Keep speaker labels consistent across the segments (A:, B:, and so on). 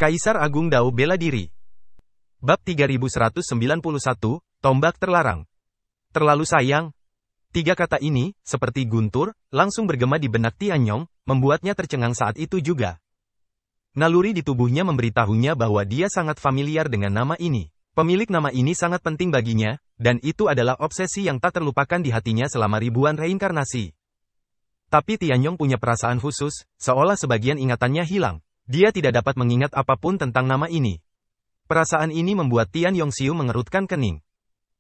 A: Kaisar Agung Dao bela diri. Bab 3191, Tombak Terlarang. Terlalu sayang. Tiga kata ini, seperti guntur, langsung bergema di benak Tianyong, membuatnya tercengang saat itu juga. Naluri di tubuhnya memberitahunya bahwa dia sangat familiar dengan nama ini. Pemilik nama ini sangat penting baginya, dan itu adalah obsesi yang tak terlupakan di hatinya selama ribuan reinkarnasi. Tapi Tianyong punya perasaan khusus, seolah sebagian ingatannya hilang. Dia tidak dapat mengingat apapun tentang nama ini. Perasaan ini membuat Tian Yongxiu mengerutkan kening.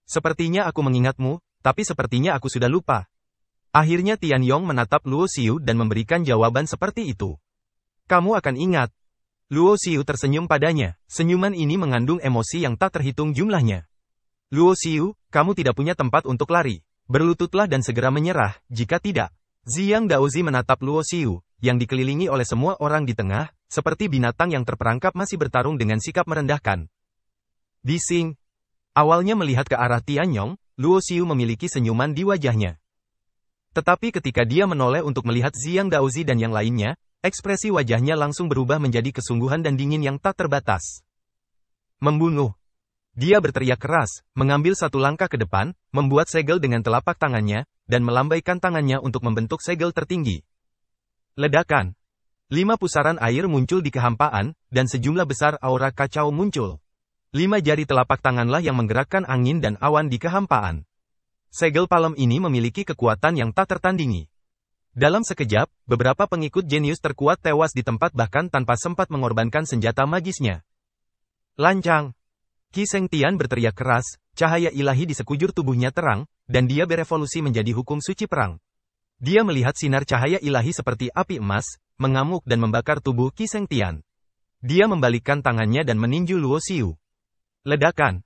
A: Sepertinya aku mengingatmu, tapi sepertinya aku sudah lupa. Akhirnya Tian Yong menatap Luo Xiu dan memberikan jawaban seperti itu. Kamu akan ingat. Luo Xiu tersenyum padanya, senyuman ini mengandung emosi yang tak terhitung jumlahnya. Luo Xiu, kamu tidak punya tempat untuk lari. Berlututlah dan segera menyerah, jika tidak. Ziyang Daozi menatap Luo Xiu, yang dikelilingi oleh semua orang di tengah, seperti binatang yang terperangkap masih bertarung dengan sikap merendahkan. Bising. Awalnya melihat ke arah Tianyong, Luo Xiu memiliki senyuman di wajahnya. Tetapi ketika dia menoleh untuk melihat Ziyang Daozi dan yang lainnya, ekspresi wajahnya langsung berubah menjadi kesungguhan dan dingin yang tak terbatas. Membunuh. Dia berteriak keras, mengambil satu langkah ke depan, membuat segel dengan telapak tangannya, dan melambaikan tangannya untuk membentuk segel tertinggi. Ledakan. 5 pusaran air muncul di kehampaan, dan sejumlah besar aura kacau muncul. 5 jari telapak tanganlah yang menggerakkan angin dan awan di kehampaan. Segel palem ini memiliki kekuatan yang tak tertandingi. Dalam sekejap, beberapa pengikut jenius terkuat tewas di tempat bahkan tanpa sempat mengorbankan senjata magisnya. Lancang. Qi Sengtian berteriak keras, cahaya ilahi di sekujur tubuhnya terang, dan dia berevolusi menjadi hukum suci perang. Dia melihat sinar cahaya ilahi seperti api emas, mengamuk dan membakar tubuh Qi Sengtian. Dia membalikkan tangannya dan meninju Luo Xiu. Ledakan.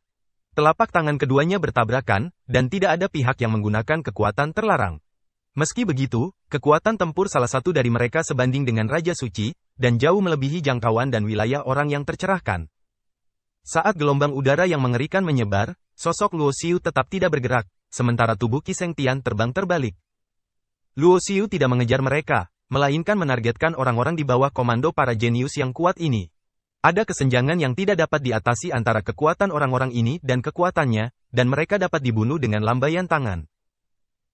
A: Telapak tangan keduanya bertabrakan, dan tidak ada pihak yang menggunakan kekuatan terlarang. Meski begitu, kekuatan tempur salah satu dari mereka sebanding dengan Raja Suci, dan jauh melebihi jangkauan dan wilayah orang yang tercerahkan. Saat gelombang udara yang mengerikan menyebar, sosok Luo Xiu tetap tidak bergerak, sementara tubuh Qi Sengtian terbang terbalik. Luo Xiu tidak mengejar mereka, melainkan menargetkan orang-orang di bawah komando para jenius yang kuat ini. Ada kesenjangan yang tidak dapat diatasi antara kekuatan orang-orang ini dan kekuatannya, dan mereka dapat dibunuh dengan lambaian tangan.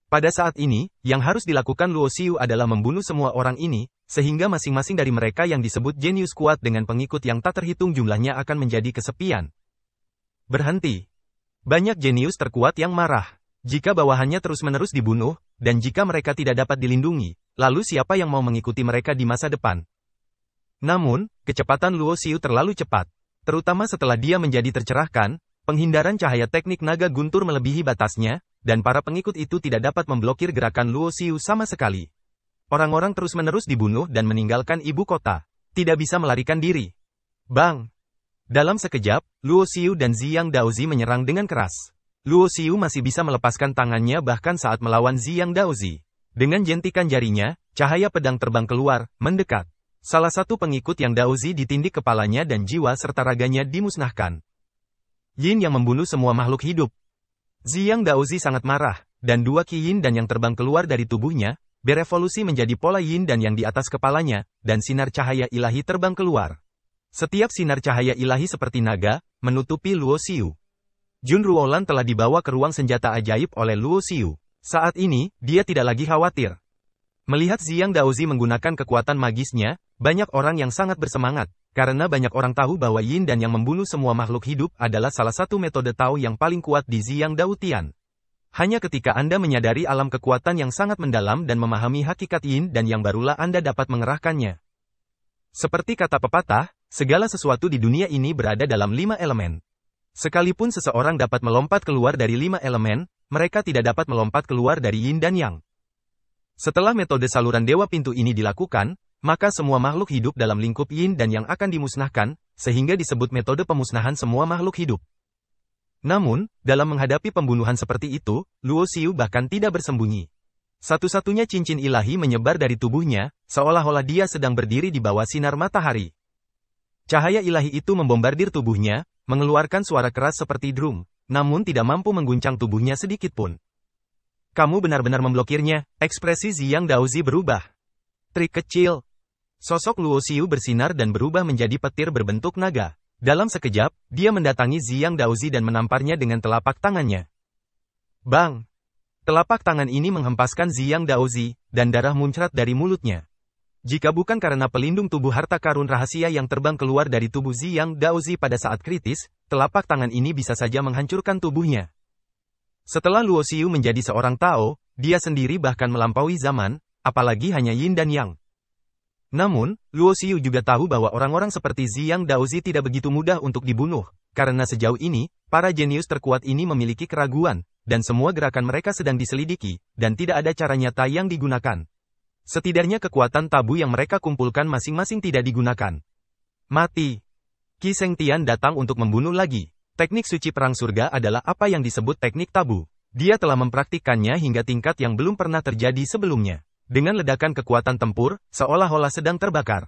A: Pada saat ini, yang harus dilakukan Luo Xiu adalah membunuh semua orang ini, sehingga masing-masing dari mereka yang disebut jenius kuat dengan pengikut yang tak terhitung jumlahnya akan menjadi kesepian. Berhenti. Banyak jenius terkuat yang marah. Jika bawahannya terus-menerus dibunuh, dan jika mereka tidak dapat dilindungi, lalu siapa yang mau mengikuti mereka di masa depan? Namun, kecepatan Luo Xiu terlalu cepat. Terutama setelah dia menjadi tercerahkan, penghindaran cahaya teknik naga guntur melebihi batasnya, dan para pengikut itu tidak dapat memblokir gerakan Luo Xiu sama sekali. Orang-orang terus-menerus dibunuh dan meninggalkan ibu kota. Tidak bisa melarikan diri. Bang! Dalam sekejap, Luo Xiu dan Ziyang Daozi menyerang dengan keras. Luo Xiu masih bisa melepaskan tangannya bahkan saat melawan Ziyang Daozi. Dengan jentikan jarinya, cahaya pedang terbang keluar, mendekat. Salah satu pengikut yang Daozi ditindik kepalanya dan jiwa serta raganya dimusnahkan. Yin yang membunuh semua makhluk hidup. Ziyang Daozi sangat marah, dan 2 Qi Yin dan yang terbang keluar dari tubuhnya, berevolusi menjadi pola Yin dan yang di atas kepalanya, dan sinar cahaya ilahi terbang keluar. Setiap sinar cahaya ilahi seperti naga, menutupi Luo Xiu. Jun Ruolan telah dibawa ke ruang senjata ajaib oleh Luo Xiu. Saat ini, dia tidak lagi khawatir. Melihat Ziyang Daozi menggunakan kekuatan magisnya, banyak orang yang sangat bersemangat, karena banyak orang tahu bahwa Yin dan yang membunuh semua makhluk hidup adalah salah satu metode Tao yang paling kuat di Ziyang Daotian. Hanya ketika Anda menyadari alam kekuatan yang sangat mendalam dan memahami hakikat Yin dan yang barulah Anda dapat mengerahkannya. Seperti kata pepatah, segala sesuatu di dunia ini berada dalam 5 elemen. Sekalipun seseorang dapat melompat keluar dari 5 elemen, mereka tidak dapat melompat keluar dari Yin dan Yang. Setelah metode saluran Dewa Pintu ini dilakukan, maka semua makhluk hidup dalam lingkup Yin dan Yang akan dimusnahkan, sehingga disebut metode pemusnahan semua makhluk hidup. Namun, dalam menghadapi pembunuhan seperti itu, Luo Xiu bahkan tidak bersembunyi. Satu-satunya cincin ilahi menyebar dari tubuhnya, seolah-olah dia sedang berdiri di bawah sinar matahari. Cahaya ilahi itu membombardir tubuhnya, mengeluarkan suara keras seperti drum, namun tidak mampu mengguncang tubuhnya sedikitpun. Kamu benar-benar memblokirnya, ekspresi Ziyang Daozi berubah. Trik kecil. Sosok Luo Xiu bersinar dan berubah menjadi petir berbentuk naga. Dalam sekejap, dia mendatangi Ziyang Daozi dan menamparnya dengan telapak tangannya. Bang! Telapak tangan ini menghempaskan Ziyang Daozi, dan darah muncrat dari mulutnya. Jika bukan karena pelindung tubuh harta karun rahasia yang terbang keluar dari tubuh Ziyang Daozi pada saat kritis, telapak tangan ini bisa saja menghancurkan tubuhnya. Setelah Luo Xiu menjadi seorang Tao, dia sendiri bahkan melampaui zaman, apalagi hanya Yin dan Yang. Namun, Luo Xiu juga tahu bahwa orang-orang seperti Ziyang Daozi tidak begitu mudah untuk dibunuh, karena sejauh ini, para jenius terkuat ini memiliki keraguan, dan semua gerakan mereka sedang diselidiki, dan tidak ada cara nyata yang digunakan. Setidaknya kekuatan tabu yang mereka kumpulkan masing-masing tidak digunakan. Mati. Qi Shengtian datang untuk membunuh lagi. Teknik suci perang surga adalah apa yang disebut teknik tabu. Dia telah mempraktikkannya hingga tingkat yang belum pernah terjadi sebelumnya. Dengan ledakan kekuatan tempur, seolah-olah sedang terbakar.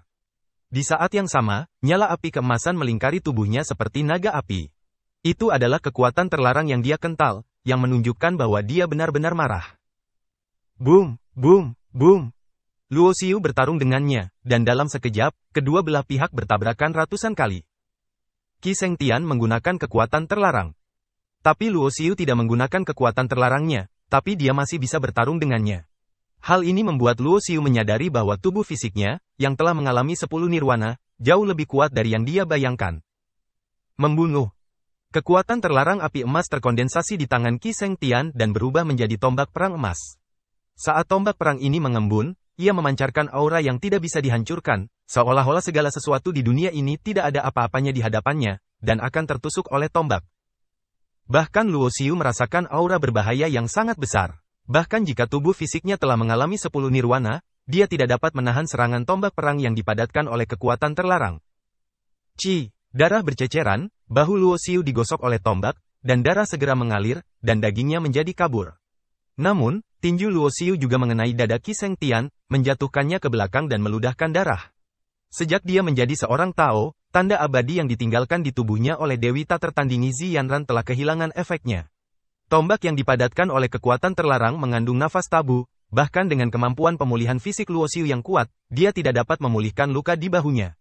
A: Di saat yang sama, nyala api keemasan melingkari tubuhnya seperti naga api. Itu adalah kekuatan terlarang yang dia kental, yang menunjukkan bahwa dia benar-benar marah. Boom, boom, boom. Luo Xiu bertarung dengannya, dan dalam sekejap, kedua belah pihak bertabrakan ratusan kali. Qi Shengtian menggunakan kekuatan terlarang. Tapi Luo Xiu tidak menggunakan kekuatan terlarangnya, tapi dia masih bisa bertarung dengannya. Hal ini membuat Luo Xiu menyadari bahwa tubuh fisiknya, yang telah mengalami 10 nirwana, jauh lebih kuat dari yang dia bayangkan. Membunuh. Kekuatan terlarang api emas terkondensasi di tangan Qi Shengtian dan berubah menjadi tombak perang emas. Saat tombak perang ini mengembun, ia memancarkan aura yang tidak bisa dihancurkan, seolah-olah segala sesuatu di dunia ini tidak ada apa-apanya di hadapannya, dan akan tertusuk oleh tombak. Bahkan Luo Xiu merasakan aura berbahaya yang sangat besar. Bahkan jika tubuh fisiknya telah mengalami 10 nirwana, dia tidak dapat menahan serangan tombak perang yang dipadatkan oleh kekuatan terlarang. Darah berceceran, bahu Luo Xiu digosok oleh tombak, dan darah segera mengalir, dan dagingnya menjadi kabur. Namun, tinju Luo Xiu juga mengenai dada Qi Shengtian, menjatuhkannya ke belakang dan meludahkan darah. Sejak dia menjadi seorang Tao, tanda abadi yang ditinggalkan di tubuhnya oleh Dewi tak tertandingi Ziyanran telah kehilangan efeknya. Tombak yang dipadatkan oleh kekuatan terlarang mengandung nafas tabu, bahkan dengan kemampuan pemulihan fisik Luo Xiu yang kuat, dia tidak dapat memulihkan luka di bahunya.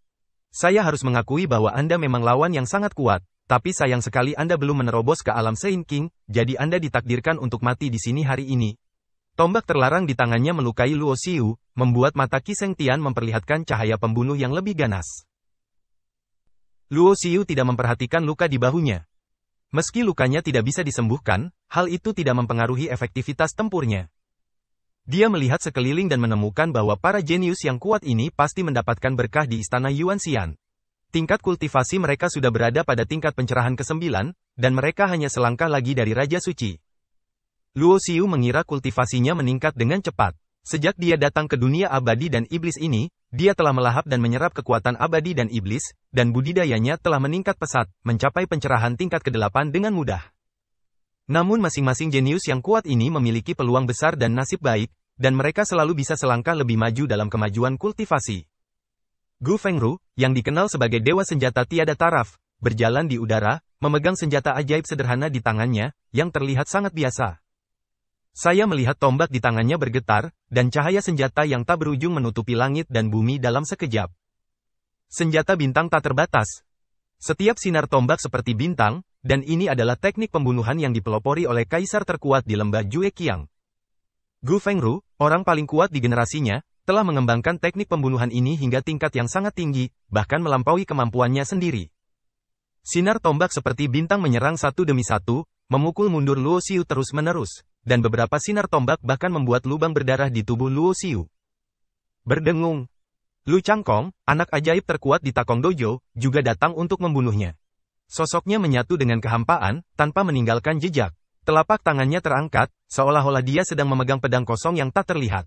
A: Saya harus mengakui bahwa Anda memang lawan yang sangat kuat, tapi sayang sekali Anda belum menerobos ke alam Saint King, jadi Anda ditakdirkan untuk mati di sini hari ini. Tombak terlarang di tangannya melukai Luo Xiu, membuat mata Qi Shengtian memperlihatkan cahaya pembunuh yang lebih ganas. Luo Xiu tidak memperhatikan luka di bahunya. Meski lukanya tidak bisa disembuhkan, hal itu tidak mempengaruhi efektivitas tempurnya. Dia melihat sekeliling dan menemukan bahwa para jenius yang kuat ini pasti mendapatkan berkah di istana Yuanxian. Tingkat kultivasi mereka sudah berada pada tingkat pencerahan ke-9, dan mereka hanya selangkah lagi dari Raja Suci. Luo Xiu mengira kultivasinya meningkat dengan cepat. Sejak dia datang ke dunia abadi dan iblis ini, dia telah melahap dan menyerap kekuatan abadi dan iblis, dan budidayanya telah meningkat pesat, mencapai pencerahan tingkat ke-8 dengan mudah. Namun masing-masing jenius yang kuat ini memiliki peluang besar dan nasib baik, dan mereka selalu bisa selangkah lebih maju dalam kemajuan kultivasi. Gu Fengru, yang dikenal sebagai Dewa Senjata Tiada Taraf, berjalan di udara, memegang senjata ajaib sederhana di tangannya, yang terlihat sangat biasa. Saya melihat tombak di tangannya bergetar, dan cahaya senjata yang tak berujung menutupi langit dan bumi dalam sekejap. Senjata bintang tak terbatas. Setiap sinar tombak seperti bintang, dan ini adalah teknik pembunuhan yang dipelopori oleh kaisar terkuat di lembah Jueqiang. Gu Fengru, orang paling kuat di generasinya, telah mengembangkan teknik pembunuhan ini hingga tingkat yang sangat tinggi, bahkan melampaui kemampuannya sendiri. Sinar tombak seperti bintang menyerang satu demi satu, memukul mundur Luo Xiu terus-menerus. Dan beberapa sinar tombak bahkan membuat lubang berdarah di tubuh Luo Xiu. Berdengung. Lu Changkong, anak ajaib terkuat di Takong Dojo, juga datang untuk membunuhnya. Sosoknya menyatu dengan kehampaan, tanpa meninggalkan jejak. Telapak tangannya terangkat, seolah-olah dia sedang memegang pedang kosong yang tak terlihat.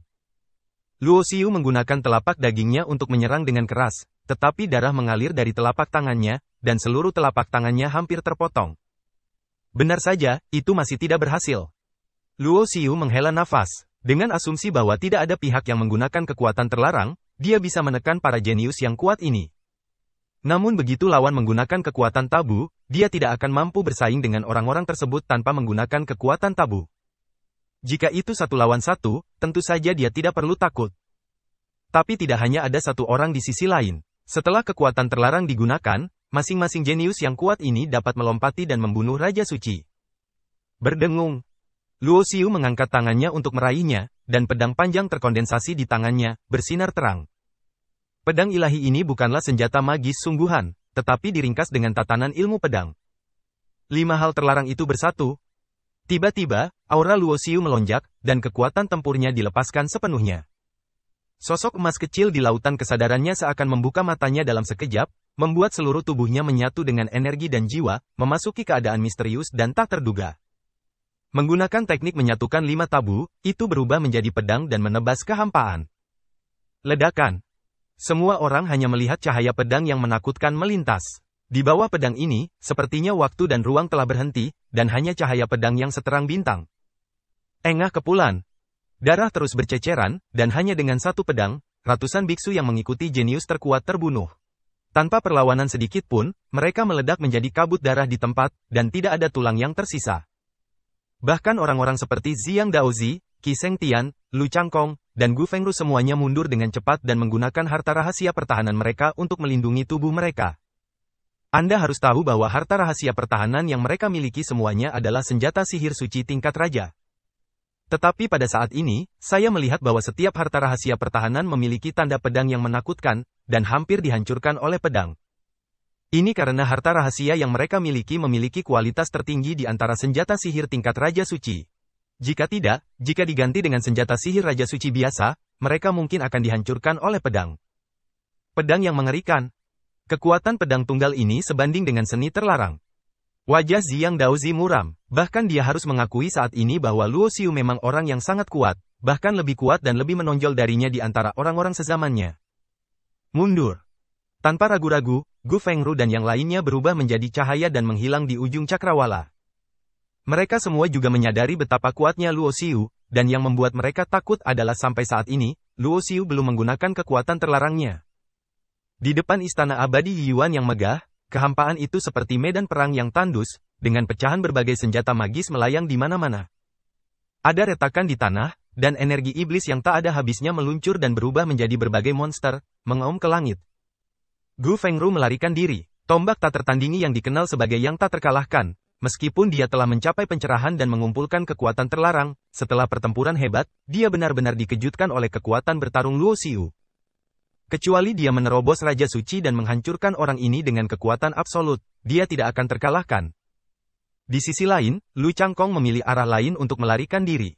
A: Luo Xiu menggunakan telapak dagingnya untuk menyerang dengan keras, tetapi darah mengalir dari telapak tangannya, dan seluruh telapak tangannya hampir terpotong. Benar saja, itu masih tidak berhasil. Luo Xiu menghela nafas. Dengan asumsi bahwa tidak ada pihak yang menggunakan kekuatan terlarang, dia bisa menekan para jenius yang kuat ini. Namun begitu lawan menggunakan kekuatan tabu, dia tidak akan mampu bersaing dengan orang-orang tersebut tanpa menggunakan kekuatan tabu. Jika itu 1 lawan 1, tentu saja dia tidak perlu takut. Tapi tidak hanya ada satu orang di sisi lain. Setelah kekuatan terlarang digunakan, masing-masing jenius yang kuat ini dapat melompati dan membunuh Raja Suci. Berdengung. Luo Xiu mengangkat tangannya untuk meraihnya, dan pedang panjang terkondensasi di tangannya, bersinar terang. Pedang ilahi ini bukanlah senjata magis sungguhan, tetapi diringkas dengan tatanan ilmu pedang. 5 hal terlarang itu bersatu. Tiba-tiba, aura Luo Xiu melonjak, dan kekuatan tempurnya dilepaskan sepenuhnya. Sosok emas kecil di lautan kesadarannya seakan membuka matanya dalam sekejap, membuat seluruh tubuhnya menyatu dengan energi dan jiwa, memasuki keadaan misterius dan tak terduga. Menggunakan teknik menyatukan 5 tabu, itu berubah menjadi pedang dan menebas kehampaan. Ledakan. Semua orang hanya melihat cahaya pedang yang menakutkan melintas. Di bawah pedang ini, sepertinya waktu dan ruang telah berhenti, dan hanya cahaya pedang yang seterang bintang. Engah kepulan. Darah terus berceceran, dan hanya dengan satu pedang, ratusan biksu yang mengikuti jenius terkuat terbunuh. Tanpa perlawanan sedikit pun, mereka meledak menjadi kabut darah di tempat, dan tidak ada tulang yang tersisa. Bahkan orang-orang seperti Ziyang Daozi, Qi Shengtian, Lu Changkong, dan Gu Fengru semuanya mundur dengan cepat dan menggunakan harta rahasia pertahanan mereka untuk melindungi tubuh mereka. Anda harus tahu bahwa harta rahasia pertahanan yang mereka miliki semuanya adalah senjata sihir suci tingkat raja. Tetapi pada saat ini, saya melihat bahwa setiap harta rahasia pertahanan memiliki tanda pedang yang menakutkan, dan hampir dihancurkan oleh pedang. Ini karena harta rahasia yang mereka memiliki kualitas tertinggi di antara senjata sihir tingkat Raja Suci. Jika tidak, jika diganti dengan senjata sihir Raja Suci biasa, mereka mungkin akan dihancurkan oleh pedang. Pedang yang mengerikan. Kekuatan pedang tunggal ini sebanding dengan seni terlarang. Wajah Ziyang Daozi muram, bahkan dia harus mengakui saat ini bahwa Luo Xiu memang orang yang sangat kuat, bahkan lebih kuat dan lebih menonjol darinya di antara orang-orang sezamannya. Mundur. Tanpa ragu-ragu, Gu Fengru dan yang lainnya berubah menjadi cahaya dan menghilang di ujung cakrawala. Mereka semua juga menyadari betapa kuatnya Luo Xiu, dan yang membuat mereka takut adalah sampai saat ini, Luo Xiu belum menggunakan kekuatan terlarangnya. Di depan istana abadi Yiyuan yang megah, kehampaan itu seperti medan perang yang tandus, dengan pecahan berbagai senjata magis melayang di mana-mana. Ada retakan di tanah, dan energi iblis yang tak ada habisnya meluncur dan berubah menjadi berbagai monster, mengaum ke langit. Gu Fengru melarikan diri, tombak tak tertandingi yang dikenal sebagai yang tak terkalahkan, meskipun dia telah mencapai pencerahan dan mengumpulkan kekuatan terlarang, setelah pertempuran hebat, dia benar-benar dikejutkan oleh kekuatan bertarung Luo Xiu. Kecuali dia menerobos Raja Suci dan menghancurkan orang ini dengan kekuatan absolut, dia tidak akan terkalahkan. Di sisi lain, Lu Changkong memilih arah lain untuk melarikan diri.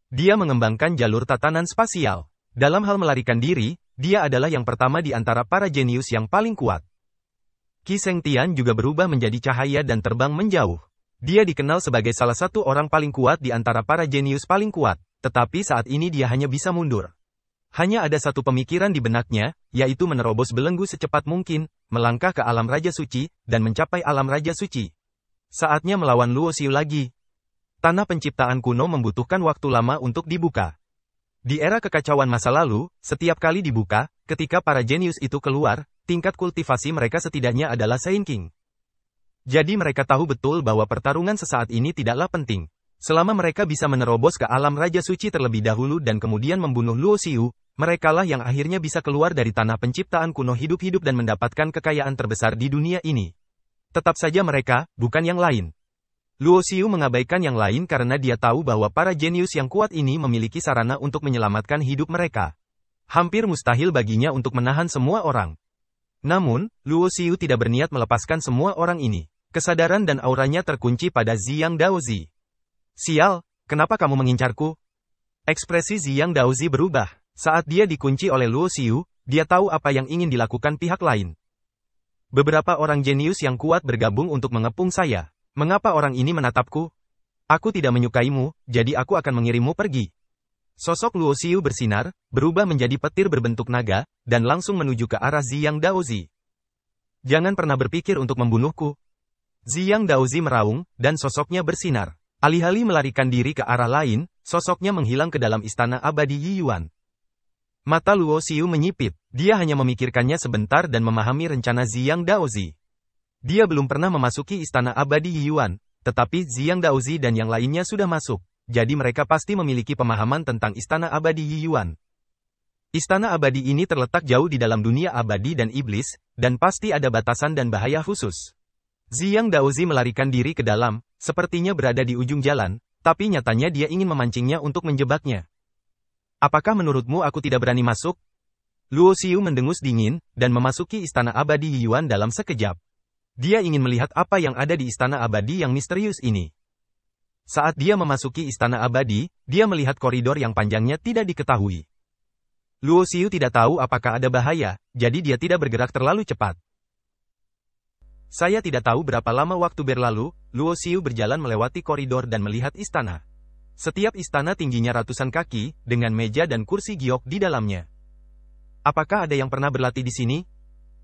A: Dia mengembangkan jalur tatanan spasial. Dalam hal melarikan diri, dia adalah yang pertama di antara para jenius yang paling kuat. Qi Shengtian juga berubah menjadi cahaya dan terbang menjauh. Dia dikenal sebagai salah satu orang paling kuat di antara para jenius paling kuat, tetapi saat ini dia hanya bisa mundur. Hanya ada satu pemikiran di benaknya, yaitu menerobos belenggu secepat mungkin, melangkah ke alam Raja Suci, dan mencapai alam Raja Suci. Saatnya melawan Luo Xiu lagi. Tanah penciptaan kuno membutuhkan waktu lama untuk dibuka. Di era kekacauan masa lalu, setiap kali dibuka, ketika para jenius itu keluar, tingkat kultivasi mereka setidaknya adalah Seinking. Jadi mereka tahu betul bahwa pertarungan sesaat ini tidaklah penting. Selama mereka bisa menerobos ke alam Raja Suci terlebih dahulu dan kemudian membunuh Luo Xiu, merekalah yang akhirnya bisa keluar dari tanah penciptaan kuno hidup-hidup dan mendapatkan kekayaan terbesar di dunia ini. Tetap saja mereka, bukan yang lain. Luo Xiu mengabaikan yang lain karena dia tahu bahwa para jenius yang kuat ini memiliki sarana untuk menyelamatkan hidup mereka. Hampir mustahil baginya untuk menahan semua orang. Namun, Luo Xiu tidak berniat melepaskan semua orang ini. Kesadaran dan auranya terkunci pada Ziyang Daozi. Sial, kenapa kamu mengincarku? Ekspresi Ziyang Daozi berubah. Saat dia dikunci oleh Luo Xiu, dia tahu apa yang ingin dilakukan pihak lain. Beberapa orang jenius yang kuat bergabung untuk mengepung saya. Mengapa orang ini menatapku? Aku tidak menyukaimu, jadi aku akan mengirimmu pergi. Sosok Luo Xiu bersinar, berubah menjadi petir berbentuk naga, dan langsung menuju ke arah Ziyang Daozi. Jangan pernah berpikir untuk membunuhku. Ziyang Daozi meraung, dan sosoknya bersinar. Alih-alih melarikan diri ke arah lain, sosoknya menghilang ke dalam istana abadi Yiyuan. Mata Luo Xiu menyipit, dia hanya memikirkannya sebentar dan memahami rencana Ziyang Daozi. Dia belum pernah memasuki istana abadi Yiyuan, tetapi Ziyang Daozi dan yang lainnya sudah masuk, jadi mereka pasti memiliki pemahaman tentang istana abadi Yiyuan. Istana abadi ini terletak jauh di dalam dunia abadi dan iblis, dan pasti ada batasan dan bahaya khusus. Ziyang Daozi melarikan diri ke dalam, sepertinya berada di ujung jalan, tapi nyatanya dia ingin memancingnya untuk menjebaknya. Apakah menurutmu aku tidak berani masuk? Luo Xiu mendengus dingin, dan memasuki istana abadi Yuan dalam sekejap. Dia ingin melihat apa yang ada di istana abadi yang misterius ini. Saat dia memasuki istana abadi, dia melihat koridor yang panjangnya tidak diketahui. Luo Xiu tidak tahu apakah ada bahaya, jadi dia tidak bergerak terlalu cepat. Saya tidak tahu berapa lama waktu berlalu, Luo Xiu berjalan melewati koridor dan melihat istana. Setiap istana tingginya ratusan kaki, dengan meja dan kursi giok di dalamnya. Apakah ada yang pernah berlatih di sini?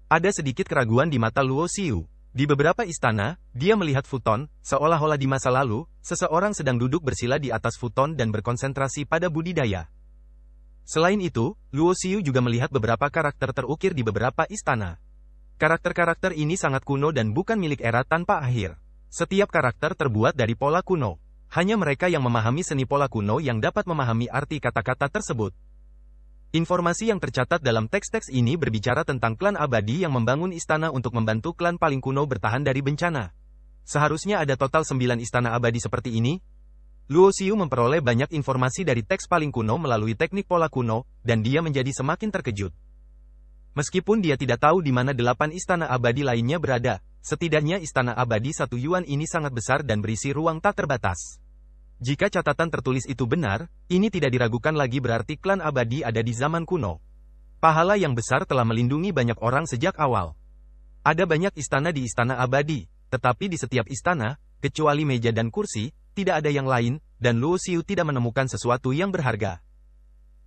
A: Ada sedikit keraguan di mata Luo Xiu. Di beberapa istana, dia melihat futon, seolah-olah di masa lalu, seseorang sedang duduk bersila di atas futon dan berkonsentrasi pada budidaya. Selain itu, Luo Xiu juga melihat beberapa karakter terukir di beberapa istana. Karakter-karakter ini sangat kuno dan bukan milik era tanpa akhir. Setiap karakter terbuat dari pola kuno. Hanya mereka yang memahami seni pola kuno yang dapat memahami arti kata-kata tersebut. Informasi yang tercatat dalam teks-teks ini berbicara tentang klan abadi yang membangun istana untuk membantu klan paling kuno bertahan dari bencana. Seharusnya ada total 9 istana abadi seperti ini. Luo Xiu memperoleh banyak informasi dari teks paling kuno melalui teknik pola kuno, dan dia menjadi semakin terkejut. Meskipun dia tidak tahu di mana 8 istana abadi lainnya berada, setidaknya istana abadi 1 Yuan ini sangat besar dan berisi ruang tak terbatas. Jika catatan tertulis itu benar, ini tidak diragukan lagi berarti klan abadi ada di zaman kuno. Pahala yang besar telah melindungi banyak orang sejak awal. Ada banyak istana di istana abadi, tetapi di setiap istana, kecuali meja dan kursi, tidak ada yang lain, dan Luo Xiu tidak menemukan sesuatu yang berharga.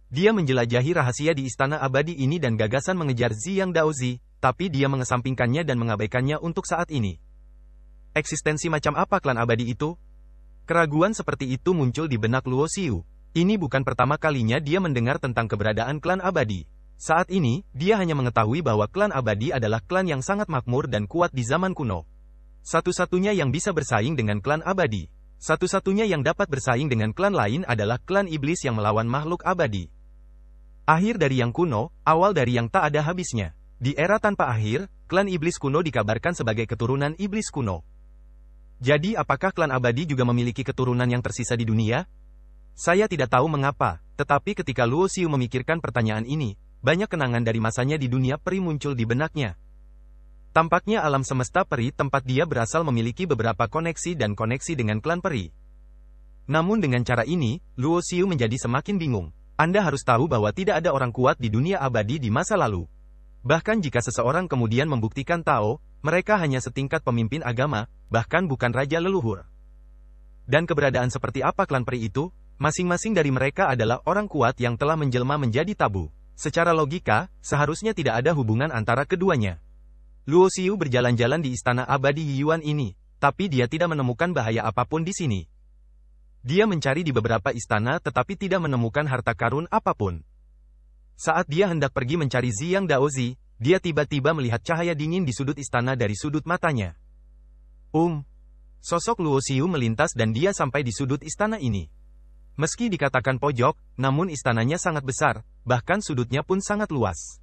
A: Dia menjelajahi rahasia di istana abadi ini dan gagasan mengejar Ziyang Daozi, tapi dia mengesampingkannya dan mengabaikannya untuk saat ini. Eksistensi macam apa klan abadi itu? Keraguan seperti itu muncul di benak Luo Xiu. Ini bukan pertama kalinya dia mendengar tentang keberadaan klan abadi. Saat ini, dia hanya mengetahui bahwa klan abadi adalah klan yang sangat makmur dan kuat di zaman kuno. Satu-satunya yang bisa bersaing dengan klan abadi. Satu-satunya yang dapat bersaing dengan klan lain adalah klan iblis yang melawan makhluk abadi. Akhir dari yang kuno, awal dari yang tak ada habisnya. Di era tanpa akhir, klan iblis kuno dikabarkan sebagai keturunan iblis kuno. Jadi apakah klan abadi juga memiliki keturunan yang tersisa di dunia? Saya tidak tahu mengapa, tetapi ketika Luo Xiu memikirkan pertanyaan ini, banyak kenangan dari masanya di dunia peri muncul di benaknya. Tampaknya alam semesta peri tempat dia berasal memiliki beberapa koneksi dan koneksi dengan klan peri. Namun dengan cara ini, Luo Xiu menjadi semakin bingung. Anda harus tahu bahwa tidak ada orang kuat di dunia abadi di masa lalu. Bahkan jika seseorang kemudian membuktikan Tao, mereka hanya setingkat pemimpin agama, bahkan bukan raja leluhur. Dan keberadaan seperti apa klan peri itu? Masing-masing dari mereka adalah orang kuat yang telah menjelma menjadi tabu. Secara logika, seharusnya tidak ada hubungan antara keduanya. Luo Xiu berjalan-jalan di istana abadi Yuan ini, tapi dia tidak menemukan bahaya apapun di sini. Dia mencari di beberapa istana tetapi tidak menemukan harta karun apapun. Saat dia hendak pergi mencari Ziyang Daozi, dia tiba-tiba melihat cahaya dingin di sudut istana dari sudut matanya. Sosok Luo Xiu melintas dan dia sampai di sudut istana ini. Meski dikatakan pojok, namun istananya sangat besar, bahkan sudutnya pun sangat luas.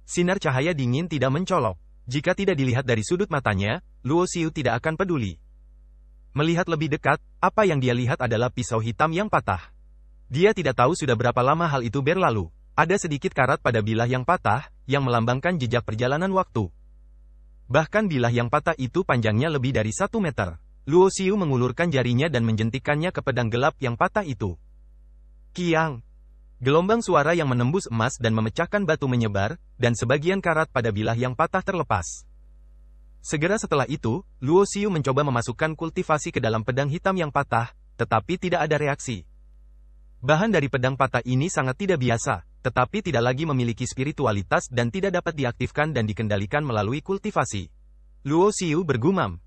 A: Sinar cahaya dingin tidak mencolok. Jika tidak dilihat dari sudut matanya, Luo Xiu tidak akan peduli. Melihat lebih dekat, apa yang dia lihat adalah pisau hitam yang patah. Dia tidak tahu sudah berapa lama hal itu berlalu. Ada sedikit karat pada bilah yang patah, yang melambangkan jejak perjalanan waktu. Bahkan bilah yang patah itu panjangnya lebih dari 1 meter. Luo Xiu mengulurkan jarinya dan menjentikannya ke pedang gelap yang patah itu. Kiang! Gelombang suara yang menembus emas dan memecahkan batu menyebar, dan sebagian karat pada bilah yang patah terlepas. Segera setelah itu, Luo Xiu mencoba memasukkan kultivasi ke dalam pedang hitam yang patah, tetapi tidak ada reaksi. Bahan dari pedang patah ini sangat tidak biasa, tetapi tidak lagi memiliki spiritualitas dan tidak dapat diaktifkan dan dikendalikan melalui kultivasi. Luo Xiu bergumam.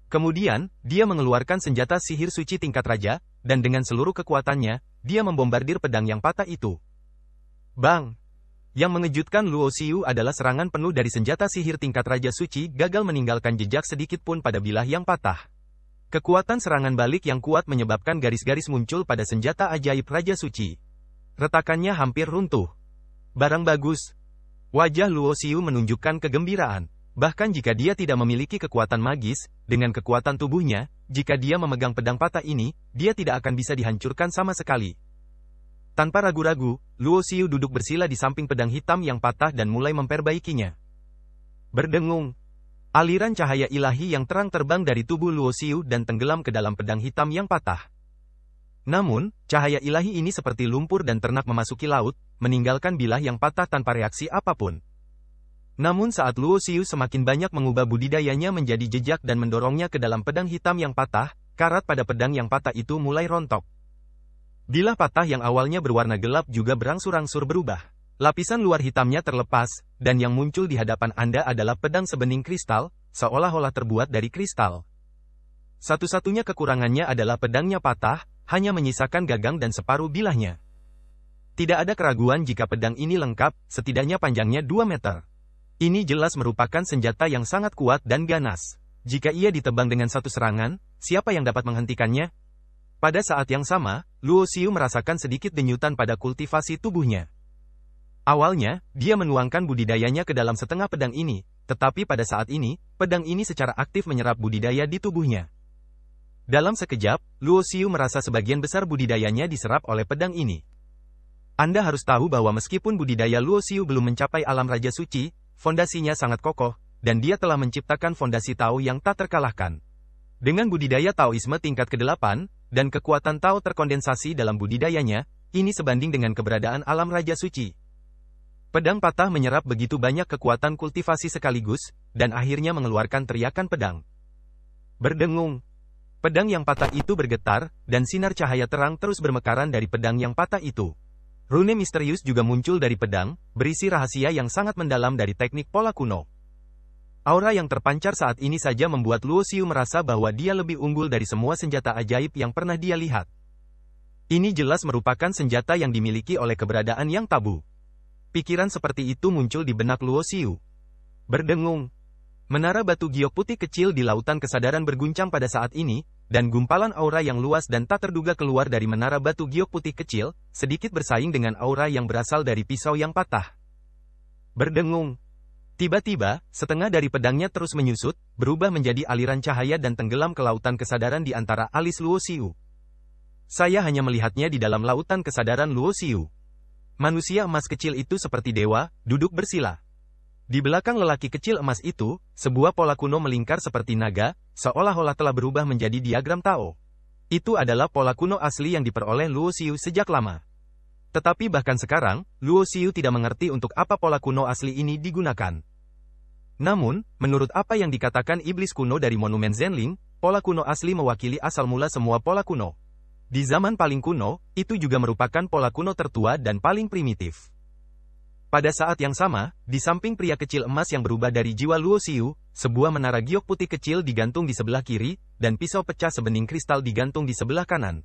A: Kemudian, dia mengeluarkan senjata sihir suci tingkat raja, dan dengan seluruh kekuatannya, dia membombardir pedang yang patah itu. Bang! Yang mengejutkan Luo Xiu adalah serangan penuh dari senjata sihir tingkat raja suci gagal meninggalkan jejak sedikit pun pada bilah yang patah. Kekuatan serangan balik yang kuat menyebabkan garis-garis muncul pada senjata ajaib raja suci. Retakannya hampir runtuh. Barang bagus. Wajah Luo Xiu menunjukkan kegembiraan. Bahkan jika dia tidak memiliki kekuatan magis, dengan kekuatan tubuhnya, jika dia memegang pedang patah ini, dia tidak akan bisa dihancurkan sama sekali. Tanpa ragu-ragu, Luo Xiu duduk bersila di samping pedang hitam yang patah dan mulai memperbaikinya. Berdengung. Aliran cahaya ilahi yang terang terbang dari tubuh Luo Xiu dan tenggelam ke dalam pedang hitam yang patah. Namun, cahaya ilahi ini seperti lumpur dan ternak memasuki laut, meninggalkan bilah yang patah tanpa reaksi apapun. Namun saat Luo Xiu semakin banyak mengubah budidayanya menjadi jejak dan mendorongnya ke dalam pedang hitam yang patah, karat pada pedang yang patah itu mulai rontok. Bilah patah yang awalnya berwarna gelap juga berangsur-angsur berubah. Lapisan luar hitamnya terlepas, dan yang muncul di hadapan Anda adalah pedang sebening kristal, seolah-olah terbuat dari kristal. Satu-satunya kekurangannya adalah pedangnya patah, hanya menyisakan gagang dan separuh bilahnya. Tidak ada keraguan jika pedang ini lengkap, setidaknya panjangnya 2 meter. Ini jelas merupakan senjata yang sangat kuat dan ganas. Jika ia ditebang dengan satu serangan, siapa yang dapat menghentikannya? Pada saat yang sama, Luo Xiu merasakan sedikit denyutan pada kultivasi tubuhnya. Awalnya, dia menuangkan budidayanya ke dalam setengah pedang ini, tetapi pada saat ini, pedang ini secara aktif menyerap budidaya di tubuhnya. Dalam sekejap, Luo Xiu merasa sebagian besar budidayanya diserap oleh pedang ini. Anda harus tahu bahwa meskipun budidaya Luo Xiu belum mencapai alam Raja Suci, fondasinya sangat kokoh, dan dia telah menciptakan fondasi Tao yang tak terkalahkan. Dengan budidaya Taoisme tingkat ke-8, dan kekuatan Tao terkondensasi dalam budidayanya, ini sebanding dengan keberadaan alam Raja Suci. Pedang patah menyerap begitu banyak kekuatan kultivasi sekaligus, dan akhirnya mengeluarkan teriakan pedang. Berdengung. Pedang yang patah itu bergetar, dan sinar cahaya terang terus bermekaran dari pedang yang patah itu. Rune misterius juga muncul dari pedang, berisi rahasia yang sangat mendalam dari teknik pola kuno. Aura yang terpancar saat ini saja membuat Luo Xiu merasa bahwa dia lebih unggul dari semua senjata ajaib yang pernah dia lihat. Ini jelas merupakan senjata yang dimiliki oleh keberadaan yang tabu. Pikiran seperti itu muncul di benak Luo Xiu. Berdengung. Menara batu giok putih kecil di lautan kesadaran berguncang pada saat ini, dan gumpalan aura yang luas dan tak terduga keluar dari menara batu giok putih kecil, sedikit bersaing dengan aura yang berasal dari pisau yang patah. Berdengung. Tiba-tiba, setengah dari pedangnya terus menyusut, berubah menjadi aliran cahaya dan tenggelam ke lautan kesadaran di antara alis Luo Xiu. Saya hanya melihatnya di dalam lautan kesadaran Luo Xiu. Manusia emas kecil itu seperti dewa, duduk bersila. Di belakang lelaki kecil emas itu, sebuah pola kuno melingkar seperti naga, seolah-olah telah berubah menjadi diagram Tao. Itu adalah pola kuno asli yang diperoleh Luo Xiu sejak lama. Tetapi bahkan sekarang, Luo Xiu tidak mengerti untuk apa pola kuno asli ini digunakan. Namun, menurut apa yang dikatakan iblis kuno dari Monumen Zenling, pola kuno asli mewakili asal mula semua pola kuno. Di zaman paling kuno, itu juga merupakan pola kuno tertua dan paling primitif. Pada saat yang sama, di samping pria kecil emas yang berubah dari jiwa Luo Xiu, sebuah menara giok putih kecil digantung di sebelah kiri, dan pisau pecah sebening kristal digantung di sebelah kanan.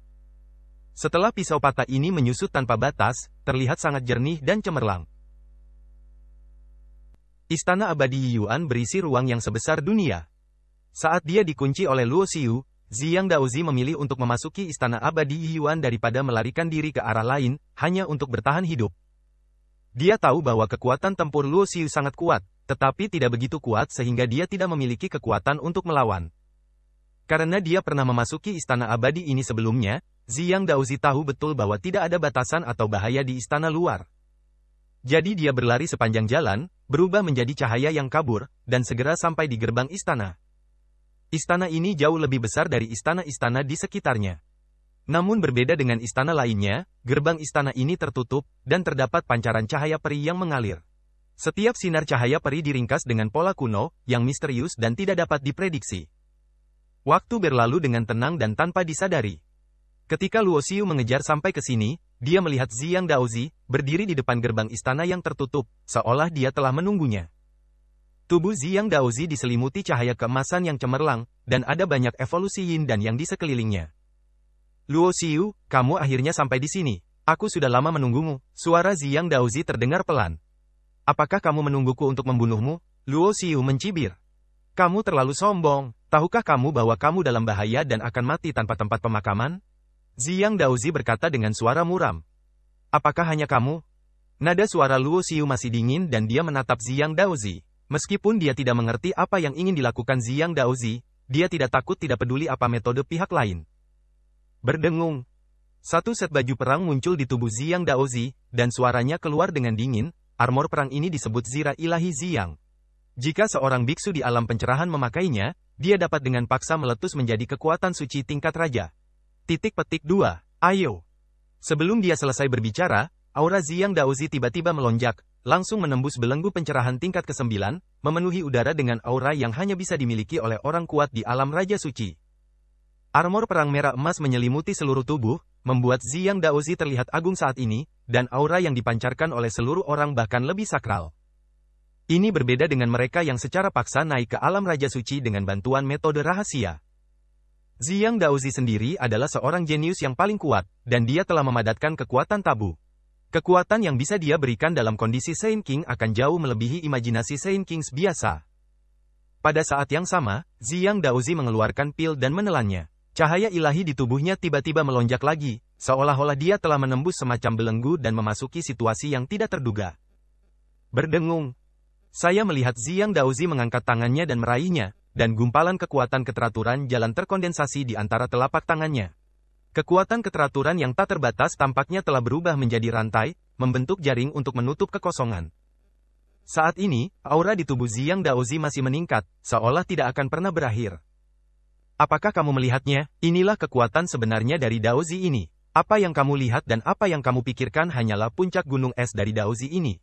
A: Setelah pisau patah ini menyusut tanpa batas, terlihat sangat jernih dan cemerlang. Istana abadi Yuan berisi ruang yang sebesar dunia. Saat dia dikunci oleh Luo Xiu, Ziyang Daozi memilih untuk memasuki istana abadi Yuan daripada melarikan diri ke arah lain, hanya untuk bertahan hidup. Dia tahu bahwa kekuatan tempur Luo Xiu sangat kuat, tetapi tidak begitu kuat sehingga dia tidak memiliki kekuatan untuk melawan. Karena dia pernah memasuki istana abadi ini sebelumnya, Ziyang Daozi tahu betul bahwa tidak ada batasan atau bahaya di istana luar. Jadi dia berlari sepanjang jalan, berubah menjadi cahaya yang kabur, dan segera sampai di gerbang istana. Istana ini jauh lebih besar dari istana-istana di sekitarnya. Namun berbeda dengan istana lainnya, gerbang istana ini tertutup, dan terdapat pancaran cahaya peri yang mengalir. Setiap sinar cahaya peri diringkas dengan pola kuno, yang misterius dan tidak dapat diprediksi. Waktu berlalu dengan tenang dan tanpa disadari. Ketika Luo Xiu mengejar sampai ke sini, dia melihat Ziyang Daozi, berdiri di depan gerbang istana yang tertutup, seolah dia telah menunggunya. Tubuh Ziyang Daozi diselimuti cahaya keemasan yang cemerlang, dan ada banyak evolusi yin dan yang di sekelilingnya. Luo Xiu, kamu akhirnya sampai di sini. Aku sudah lama menunggumu. Suara Ziyang Daozi terdengar pelan. Apakah kamu menungguku untuk membunuhmu? Luo Xiu mencibir. Kamu terlalu sombong. Tahukah kamu bahwa kamu dalam bahaya dan akan mati tanpa tempat pemakaman? Ziyang Daozi berkata dengan suara muram. Apakah hanya kamu? Nada suara Luo Xiu masih dingin dan dia menatap Ziyang Daozi. Meskipun dia tidak mengerti apa yang ingin dilakukan Ziyang Daozi, dia tidak takut tidak peduli apa metode pihak lain. Berdengung. Satu set baju perang muncul di tubuh Ziyang Daozi, dan suaranya keluar dengan dingin. Armor perang ini disebut Zira Ilahi Ziyang. Jika seorang biksu di alam pencerahan memakainya, dia dapat dengan paksa meletus menjadi kekuatan suci tingkat raja. Titik petik 2. Ayo. Sebelum dia selesai berbicara, aura Ziyang Daozi tiba-tiba melonjak, langsung menembus belenggu pencerahan tingkat ke-9, memenuhi udara dengan aura yang hanya bisa dimiliki oleh orang kuat di alam Raja Suci. Armor perang merah emas menyelimuti seluruh tubuh, membuat Ziyang Daozi terlihat agung saat ini, dan aura yang dipancarkan oleh seluruh orang bahkan lebih sakral. Ini berbeda dengan mereka yang secara paksa naik ke alam Raja Suci dengan bantuan metode rahasia. Ziyang Daozi sendiri adalah seorang jenius yang paling kuat, dan dia telah memadatkan kekuatan tabu. Kekuatan yang bisa dia berikan dalam kondisi Saint King akan jauh melebihi imajinasi Saint Kings biasa. Pada saat yang sama, Ziyang Daozi mengeluarkan pil dan menelannya. Cahaya ilahi di tubuhnya tiba-tiba melonjak lagi, seolah-olah dia telah menembus semacam belenggu dan memasuki situasi yang tidak terduga. Berdengung. Saya melihat Ziyang Daozi mengangkat tangannya dan meraihnya, dan gumpalan kekuatan keteraturan jalan terkondensasi di antara telapak tangannya. Kekuatan keteraturan yang tak terbatas tampaknya telah berubah menjadi rantai, membentuk jaring untuk menutup kekosongan. Saat ini, aura di tubuh Ziyang Daozi masih meningkat, seolah tidak akan pernah berakhir. Apakah kamu melihatnya? Inilah kekuatan sebenarnya dari Daozi ini. Apa yang kamu lihat dan apa yang kamu pikirkan hanyalah puncak gunung es dari Daozi ini.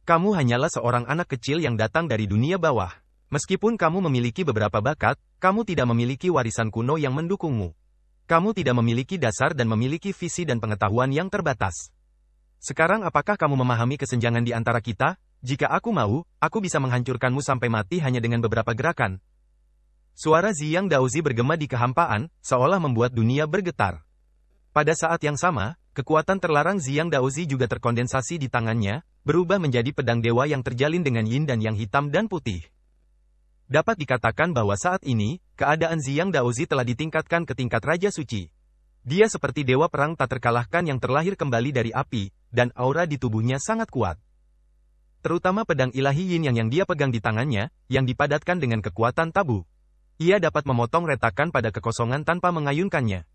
A: Kamu hanyalah seorang anak kecil yang datang dari dunia bawah. Meskipun kamu memiliki beberapa bakat, kamu tidak memiliki warisan kuno yang mendukungmu. Kamu tidak memiliki dasar dan memiliki visi dan pengetahuan yang terbatas. Sekarang apakah kamu memahami kesenjangan di antara kita? Jika aku mau, aku bisa menghancurkanmu sampai mati hanya dengan beberapa gerakan. Suara Ziyang Daozi bergema di kehampaan, seolah membuat dunia bergetar. Pada saat yang sama, kekuatan terlarang Ziyang Daozi juga terkondensasi di tangannya, berubah menjadi pedang dewa yang terjalin dengan yin dan yang hitam dan putih. Dapat dikatakan bahwa saat ini, keadaan Ziyang Daozi telah ditingkatkan ke tingkat Raja Suci. Dia seperti dewa perang tak terkalahkan yang terlahir kembali dari api, dan aura di tubuhnya sangat kuat. Terutama pedang ilahi yin yang dia pegang di tangannya, yang dipadatkan dengan kekuatan tabu. Ia dapat memotong retakan pada kekosongan tanpa mengayunkannya.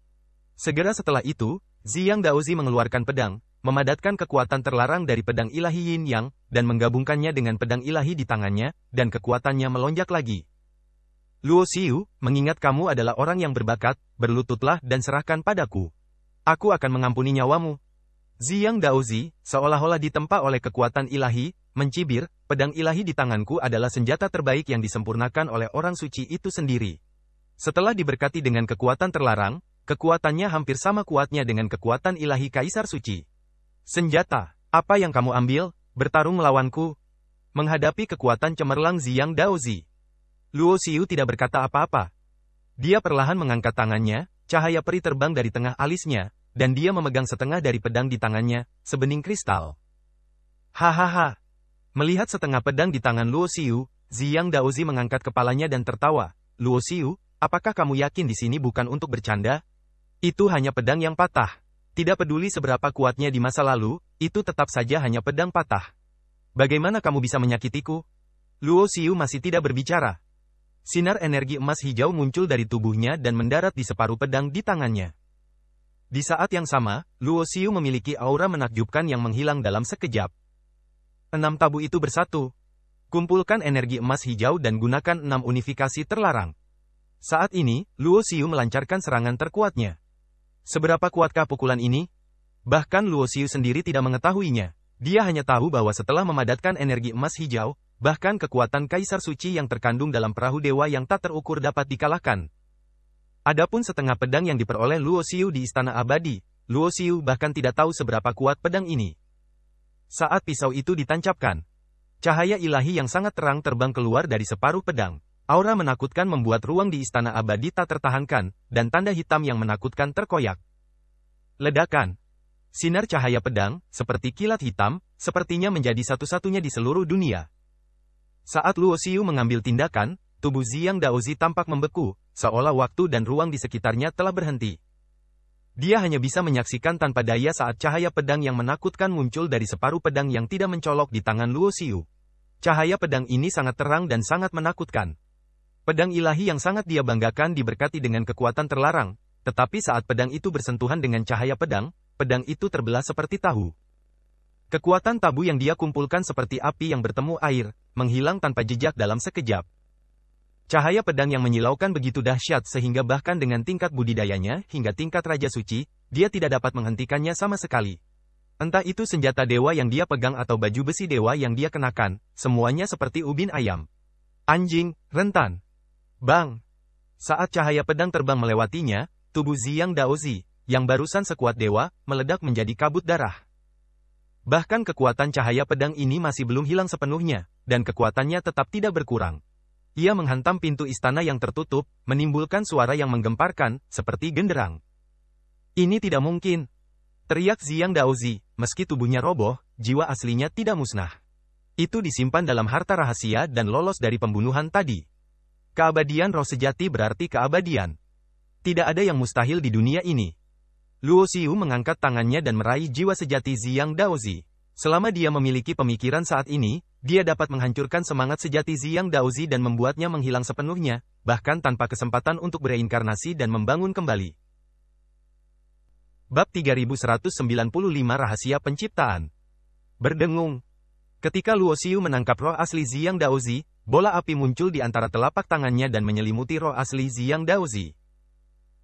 A: Segera setelah itu, Ziyang Daozi mengeluarkan pedang, memadatkan kekuatan terlarang dari pedang ilahi yin yang, dan menggabungkannya dengan pedang ilahi di tangannya, dan kekuatannya melonjak lagi. Luo Xiu, mengingat kamu adalah orang yang berbakat, berlututlah dan serahkan padaku. Aku akan mengampuni nyawamu. Ziyang Daozi, seolah-olah ditempa oleh kekuatan ilahi, mencibir, pedang ilahi di tanganku adalah senjata terbaik yang disempurnakan oleh orang suci itu sendiri. Setelah diberkati dengan kekuatan terlarang, kekuatannya hampir sama kuatnya dengan kekuatan ilahi Kaisar Suci. Senjata, apa yang kamu ambil? Bertarung melawanku? Menghadapi kekuatan cemerlang Ziyang Daozi, Luo Xiu tidak berkata apa-apa. Dia perlahan mengangkat tangannya, cahaya peri terbang dari tengah alisnya, dan dia memegang setengah dari pedang di tangannya, sebening kristal. Hahaha. Melihat setengah pedang di tangan Luo Xiu, Ziyang Daozi mengangkat kepalanya dan tertawa. Luo Xiu, apakah kamu yakin di sini bukan untuk bercanda? Itu hanya pedang yang patah. Tidak peduli seberapa kuatnya di masa lalu, itu tetap saja hanya pedang patah. Bagaimana kamu bisa menyakitiku? Luo Xiu masih tidak berbicara. Sinar energi emas hijau muncul dari tubuhnya dan mendarat di separuh pedang di tangannya. Di saat yang sama, Luo Xiu memiliki aura menakjubkan yang menghilang dalam sekejap. 6 tabu itu bersatu. Kumpulkan energi emas hijau dan gunakan 6 unifikasi terlarang. Saat ini, Luo Xiu melancarkan serangan terkuatnya. Seberapa kuatkah pukulan ini? Bahkan Luo Xiu sendiri tidak mengetahuinya. Dia hanya tahu bahwa setelah memadatkan energi emas hijau, bahkan kekuatan Kaisar Suci yang terkandung dalam perahu dewa yang tak terukur dapat dikalahkan. Adapun setengah pedang yang diperoleh Luo Xiu di Istana Abadi, Luo Xiu bahkan tidak tahu seberapa kuat pedang ini. Saat pisau itu ditancapkan, cahaya ilahi yang sangat terang terbang keluar dari separuh pedang. Aura menakutkan membuat ruang di Istana Abadi tak tertahankan, dan tanda hitam yang menakutkan terkoyak. Ledakan. Sinar cahaya pedang, seperti kilat hitam, sepertinya menjadi satu-satunya di seluruh dunia. Saat Luo Xiu mengambil tindakan, tubuh Ziyang Daozi tampak membeku, seolah waktu dan ruang di sekitarnya telah berhenti. Dia hanya bisa menyaksikan tanpa daya saat cahaya pedang yang menakutkan muncul dari separuh pedang yang tidak mencolok di tangan Luo Xiu. Cahaya pedang ini sangat terang dan sangat menakutkan. Pedang ilahi yang sangat dia banggakan diberkati dengan kekuatan terlarang, tetapi saat pedang itu bersentuhan dengan cahaya pedang, pedang itu terbelah seperti tahu. Kekuatan tabu yang dia kumpulkan seperti api yang bertemu air, menghilang tanpa jejak dalam sekejap. Cahaya pedang yang menyilaukan begitu dahsyat sehingga bahkan dengan tingkat budidayanya hingga tingkat Raja Suci, dia tidak dapat menghentikannya sama sekali. Entah itu senjata dewa yang dia pegang atau baju besi dewa yang dia kenakan, semuanya seperti ubin ayam. Anjing, rentan. Bang! Saat cahaya pedang terbang melewatinya, tubuh Ziyang Daozi, yang barusan sekuat dewa, meledak menjadi kabut darah. Bahkan kekuatan cahaya pedang ini masih belum hilang sepenuhnya, dan kekuatannya tetap tidak berkurang. Ia menghantam pintu istana yang tertutup, menimbulkan suara yang menggemparkan, seperti genderang. Ini tidak mungkin. Teriak Ziyang Daozi, meski tubuhnya roboh, jiwa aslinya tidak musnah. Itu disimpan dalam harta rahasia dan lolos dari pembunuhan tadi. Keabadian roh sejati berarti keabadian. Tidak ada yang mustahil di dunia ini. Luo Xiu mengangkat tangannya dan meraih jiwa sejati Ziyang Daozi. Selama dia memiliki pemikiran saat ini, dia dapat menghancurkan semangat sejati Ziyang Daozi dan membuatnya menghilang sepenuhnya, bahkan tanpa kesempatan untuk bereinkarnasi dan membangun kembali. Bab 3195 Rahasia Penciptaan. Berdengung. Ketika Luo Xiu menangkap roh asli Ziyang Daozi, bola api muncul di antara telapak tangannya dan menyelimuti roh asli Ziyang Daozi.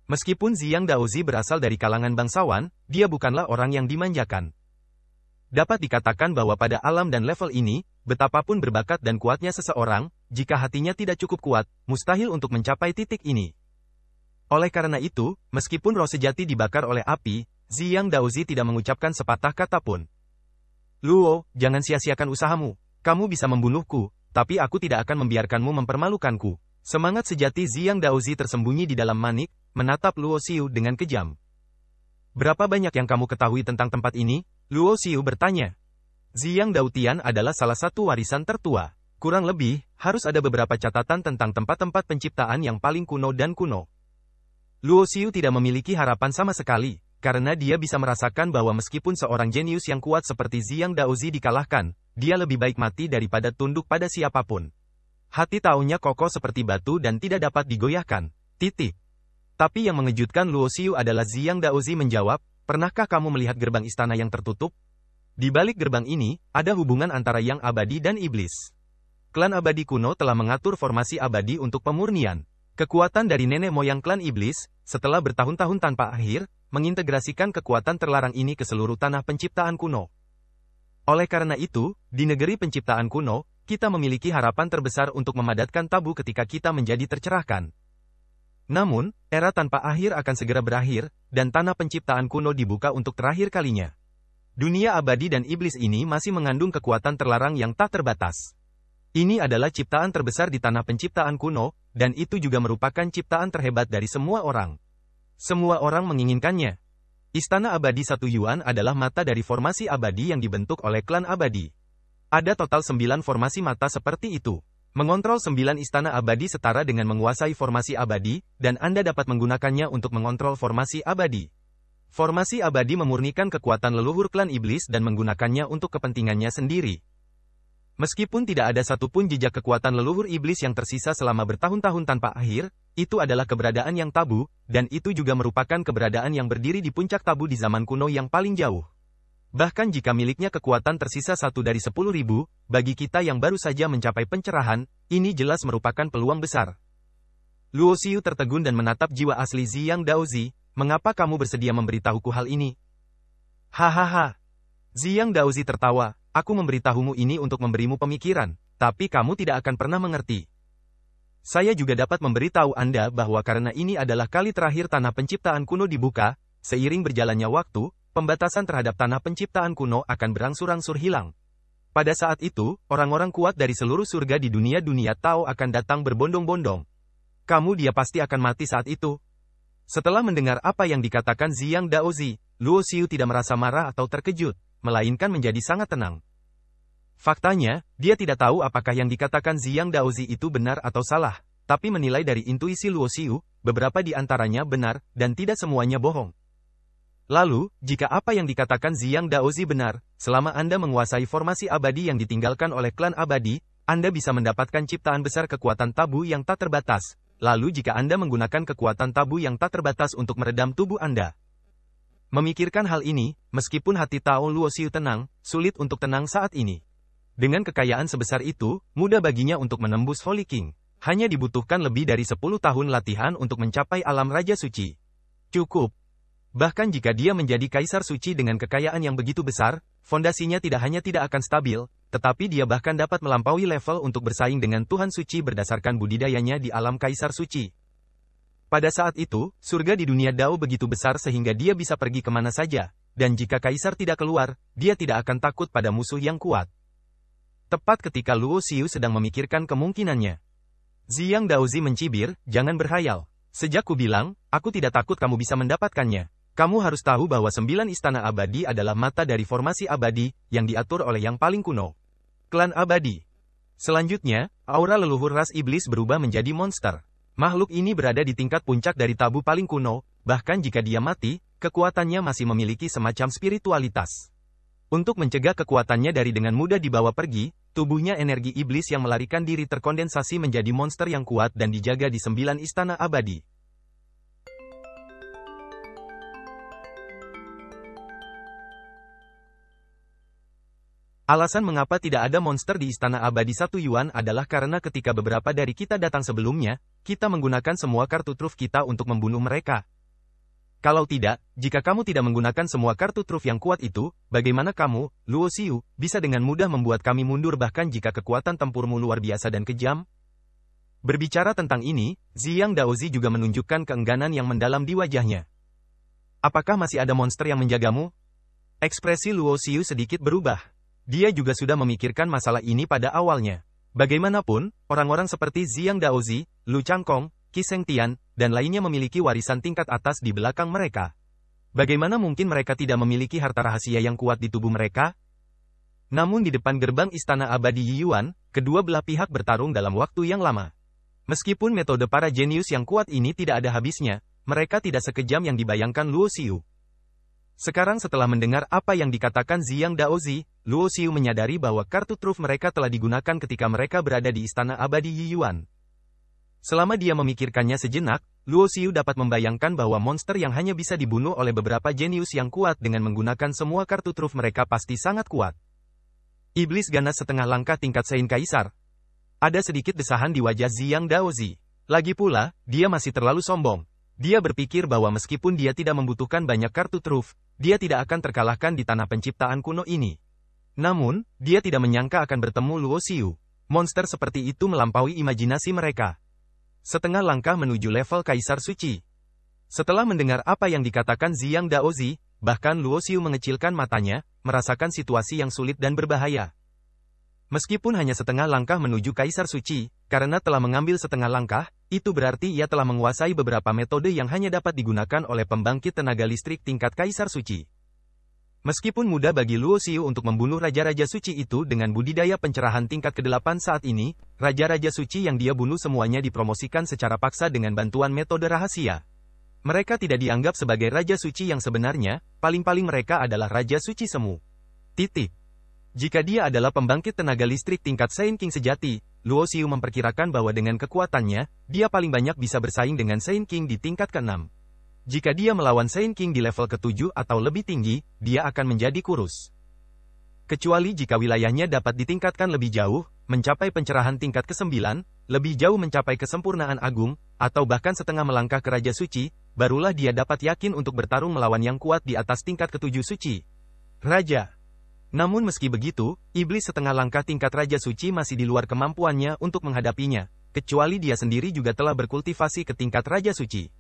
A: Meskipun Ziyang Daozi berasal dari kalangan bangsawan, dia bukanlah orang yang dimanjakan. Dapat dikatakan bahwa pada alam dan level ini, betapapun berbakat dan kuatnya seseorang, jika hatinya tidak cukup kuat, mustahil untuk mencapai titik ini. Oleh karena itu, meskipun roh sejati dibakar oleh api, Ziyang Daozi tidak mengucapkan sepatah kata pun. Luo, jangan sia-siakan usahamu. Kamu bisa membunuhku, tapi aku tidak akan membiarkanmu mempermalukanku. Semangat sejati Ziyang Daozi tersembunyi di dalam manik, menatap Luo Xiu dengan kejam. Berapa banyak yang kamu ketahui tentang tempat ini? Luo Xiu bertanya. Ziyang Daotian adalah salah satu warisan tertua. Kurang lebih, harus ada beberapa catatan tentang tempat-tempat penciptaan yang paling kuno dan kuno. Luo Xiu tidak memiliki harapan sama sekali, karena dia bisa merasakan bahwa meskipun seorang jenius yang kuat seperti Ziyang Daozi dikalahkan, dia lebih baik mati daripada tunduk pada siapapun. Hati taunya kokoh seperti batu dan tidak dapat digoyahkan. Titik. Tapi yang mengejutkan Luo Xiu adalah Ziyang Daozi menjawab, pernahkah kamu melihat gerbang istana yang tertutup? Di balik gerbang ini, ada hubungan antara yang abadi dan iblis. Klan abadi kuno telah mengatur formasi abadi untuk pemurnian. Kekuatan dari nenek moyang klan iblis, setelah bertahun-tahun tanpa akhir, mengintegrasikan kekuatan terlarang ini ke seluruh tanah penciptaan kuno. Oleh karena itu, di negeri penciptaan kuno, kita memiliki harapan terbesar untuk memadatkan tabu ketika kita menjadi tercerahkan. Namun, era tanpa akhir akan segera berakhir, dan tanah penciptaan kuno dibuka untuk terakhir kalinya. Dunia abadi dan iblis ini masih mengandung kekuatan terlarang yang tak terbatas. Ini adalah ciptaan terbesar di tanah penciptaan kuno, dan itu juga merupakan ciptaan terhebat dari semua orang. Semua orang menginginkannya. Istana Abadi Satu Yuan adalah mata dari formasi abadi yang dibentuk oleh klan abadi. Ada total 9 formasi mata seperti itu. Mengontrol 9 istana abadi setara dengan menguasai formasi abadi, dan Anda dapat menggunakannya untuk mengontrol formasi abadi. Formasi abadi memurnikan kekuatan leluhur klan iblis dan menggunakannya untuk kepentingannya sendiri. Meskipun tidak ada satupun jejak kekuatan leluhur iblis yang tersisa selama bertahun-tahun tanpa akhir, itu adalah keberadaan yang tabu, dan itu juga merupakan keberadaan yang berdiri di puncak tabu di zaman kuno yang paling jauh. Bahkan jika miliknya kekuatan tersisa 1 dari 10.000, bagi kita yang baru saja mencapai pencerahan, ini jelas merupakan peluang besar. Luo Xiu tertegun dan menatap jiwa asli Ziyang Daozi, mengapa kamu bersedia memberitahuku hal ini? Hahaha. Ziyang Daozi tertawa, aku memberitahumu ini untuk memberimu pemikiran, tapi kamu tidak akan pernah mengerti. Saya juga dapat memberitahu Anda bahwa karena ini adalah kali terakhir tanah penciptaan kuno dibuka, seiring berjalannya waktu, pembatasan terhadap tanah penciptaan kuno akan berangsur-angsur hilang. Pada saat itu, orang-orang kuat dari seluruh surga di dunia Tao akan datang berbondong-bondong. Kamu dia pasti akan mati saat itu. Setelah mendengar apa yang dikatakan Ziyang Daozi, Luo Xiu tidak merasa marah atau terkejut, melainkan menjadi sangat tenang. Faktanya, dia tidak tahu apakah yang dikatakan Ziyang Daozi itu benar atau salah, tapi menilai dari intuisi Luo Xiu, beberapa di antaranya benar, dan tidak semuanya bohong. Lalu, jika apa yang dikatakan Ziyang Daozi benar, selama Anda menguasai formasi abadi yang ditinggalkan oleh klan abadi, Anda bisa mendapatkan ciptaan besar kekuatan tabu yang tak terbatas. Lalu jika Anda menggunakan kekuatan tabu yang tak terbatas untuk meredam tubuh Anda. Memikirkan hal ini, meskipun hati Tao Luoxiu tenang, sulit untuk tenang saat ini. Dengan kekayaan sebesar itu, mudah baginya untuk menembus Holy King. Hanya dibutuhkan lebih dari 10 tahun latihan untuk mencapai alam Raja Suci. Cukup. Bahkan jika dia menjadi Kaisar Suci dengan kekayaan yang begitu besar, fondasinya tidak hanya tidak akan stabil, tetapi dia bahkan dapat melampaui level untuk bersaing dengan Tuhan Suci berdasarkan budidayanya di alam Kaisar Suci. Pada saat itu, surga di dunia Dao begitu besar sehingga dia bisa pergi kemana saja, dan jika Kaisar tidak keluar, dia tidak akan takut pada musuh yang kuat. Tepat ketika Luo Xiu sedang memikirkan kemungkinannya, Ziyang Daozi mencibir, jangan berhayal. Sejak ku bilang, aku tidak takut kamu bisa mendapatkannya. Kamu harus tahu bahwa 9 istana abadi adalah mata dari formasi abadi, yang diatur oleh yang paling kuno. Klan abadi. Selanjutnya, aura leluhur ras iblis berubah menjadi monster. Makhluk ini berada di tingkat puncak dari tabu paling kuno, bahkan jika dia mati, kekuatannya masih memiliki semacam spiritualitas. Untuk mencegah kekuatannya dari dengan mudah dibawa pergi, tubuhnya energi iblis yang melarikan diri terkondensasi menjadi monster yang kuat dan dijaga di 9 istana abadi. Alasan mengapa tidak ada monster di Istana Abadi 1 Yuan adalah karena ketika beberapa dari kita datang sebelumnya, kita menggunakan semua kartu truf kita untuk membunuh mereka. Kalau tidak, jika kamu tidak menggunakan semua kartu truf yang kuat itu, bagaimana kamu, Luo Xiu, bisa dengan mudah membuat kami mundur bahkan jika kekuatan tempurmu luar biasa dan kejam? Berbicara tentang ini, Ziyang Daozi juga menunjukkan keengganan yang mendalam di wajahnya. Apakah masih ada monster yang menjagamu? Ekspresi Luo Xiu sedikit berubah. Dia juga sudah memikirkan masalah ini pada awalnya. Bagaimanapun, orang-orang seperti Ziyang Daozi, Lu Changkong, Qi Shengtian, dan lainnya memiliki warisan tingkat atas di belakang mereka. Bagaimana mungkin mereka tidak memiliki harta rahasia yang kuat di tubuh mereka? Namun di depan gerbang Istana Abadi Yiyuan, kedua belah pihak bertarung dalam waktu yang lama. Meskipun metode para jenius yang kuat ini tidak ada habisnya, mereka tidak sekejam yang dibayangkan Luo Xiu. Sekarang setelah mendengar apa yang dikatakan Ziyang Daozi, Luo Xiu menyadari bahwa kartu truf mereka telah digunakan ketika mereka berada di Istana Abadi Yiyuan. Selama dia memikirkannya sejenak, Luo Xiu dapat membayangkan bahwa monster yang hanya bisa dibunuh oleh beberapa jenius yang kuat dengan menggunakan semua kartu truf mereka pasti sangat kuat. Iblis ganas setengah langkah tingkat Sein Kaisar. Ada sedikit desahan di wajah Ziyang Daozi. Lagi pula, dia masih terlalu sombong. Dia berpikir bahwa meskipun dia tidak membutuhkan banyak kartu truf, dia tidak akan terkalahkan di tanah penciptaan kuno ini. Namun, dia tidak menyangka akan bertemu Luo Xiu. Monster seperti itu melampaui imajinasi mereka. Setengah langkah menuju level Kaisar Suci. Setelah mendengar apa yang dikatakan Ziyang Daozi, bahkan Luo Xiu mengecilkan matanya, merasakan situasi yang sulit dan berbahaya. Meskipun hanya setengah langkah menuju Kaisar Suci, karena telah mengambil setengah langkah, itu berarti ia telah menguasai beberapa metode yang hanya dapat digunakan oleh pembangkit tenaga listrik tingkat Kaisar Suci. Meskipun mudah bagi Luo Xiu untuk membunuh Raja-Raja Suci itu dengan budidaya pencerahan tingkat ke-8 saat ini, Raja-Raja Suci yang dia bunuh semuanya dipromosikan secara paksa dengan bantuan metode rahasia. Mereka tidak dianggap sebagai Raja Suci yang sebenarnya, paling-paling mereka adalah Raja Suci Semu. Titik. Jika dia adalah pembangkit tenaga listrik tingkat Sein King sejati, Luo Xiu memperkirakan bahwa dengan kekuatannya, dia paling banyak bisa bersaing dengan Sein King di tingkat ke-6. Jika dia melawan Sein King di level ke-7 atau lebih tinggi, dia akan menjadi kurus. Kecuali jika wilayahnya dapat ditingkatkan lebih jauh, mencapai pencerahan tingkat ke-9, lebih jauh mencapai kesempurnaan agung, atau bahkan setengah melangkah ke Raja Suci, barulah dia dapat yakin untuk bertarung melawan yang kuat di atas tingkat ke-7 suci. Raja. Namun meski begitu, iblis setengah langkah tingkat Raja Suci masih di luar kemampuannya untuk menghadapinya, kecuali dia sendiri juga telah berkultivasi ke tingkat Raja Suci.